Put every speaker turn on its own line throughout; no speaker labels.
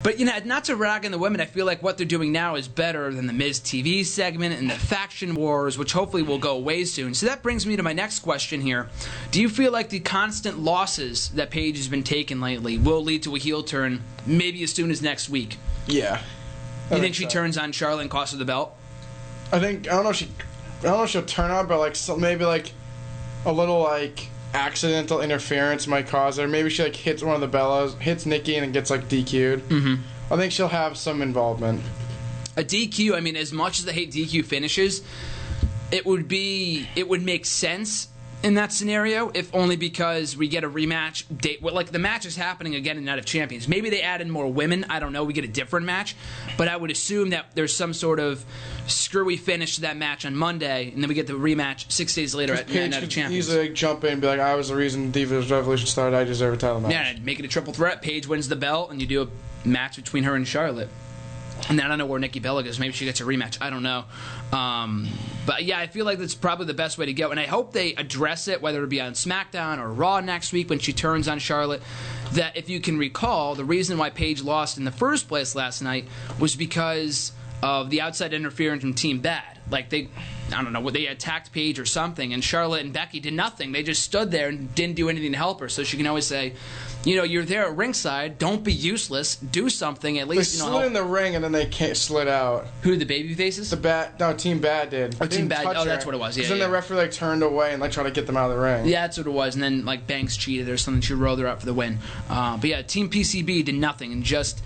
But, not to rag on the women, I feel like what they're doing now is better than the Miz TV segment and the faction wars, which hopefully will go away soon. So that brings me to my next question here. Do you feel like the constant losses that Paige has been taking lately will lead to a heel turn maybe as soon as next week?
Yeah.
You think she turns on Charlotte and costs her the belt?
I don't know if she'll turn on, but maybe a little accidental interference might cause her. Maybe she hits one of the Bellas, hits Nikki, and then gets DQ'd. Mm-hmm. I think she'll have some involvement.
A DQ, I mean, as much as I hate DQ finishes, it would make sense in that scenario, if only because we get a rematch date. Well, the match is happening again in Night of Champions. Maybe they add in more women. I don't know. We get a different match. But I would assume that there's some sort of screwy finish to that match on Monday, and then we get the rematch 6 days later at Night of Champions.
Easily jump in and be like, I was the reason Divas Revolution started. I deserve a title match.
Yeah, make it a triple threat. Paige wins the belt, and you do a match between her and Charlotte. And then I don't know where Nikki Bella goes. Maybe she gets a rematch. I don't know. But yeah, I feel like that's probably the best way to go. And I hope they address it, whether it be on SmackDown or Raw next week when she turns on Charlotte, that if you can recall, the reason why Paige lost in the first place last night was because of the outside interference from Team Bad. I don't know, they attacked Paige or something, and Charlotte and Becky did nothing. They just stood there and didn't do anything to help her. So she can always say, you're there at ringside. Don't be useless. Do something. At least,
they slid in the ring and then they slid out.
Who, the baby faces?
Team Bad did.
Oh, Team Bad. Oh, that's what it was. Yeah.
Because then the referee turned away and tried to get them out of the ring.
Yeah, that's what it was. And then Banks cheated or something. She rolled her out for the win. But yeah, Team PCB did nothing and just.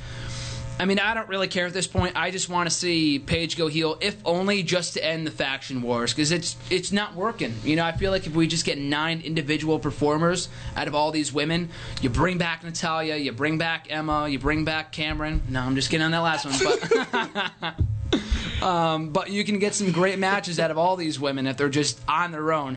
I mean, I don't really care at this point. I just want to see Paige go heel, if only just to end the faction wars, because it's not working. I feel like if we just get 9 individual performers out of all these women, you bring back Natalya, you bring back Emma, you bring back Cameron. No, I'm just kidding on that last one. But you can get some great matches out of all these women if they're just on their own.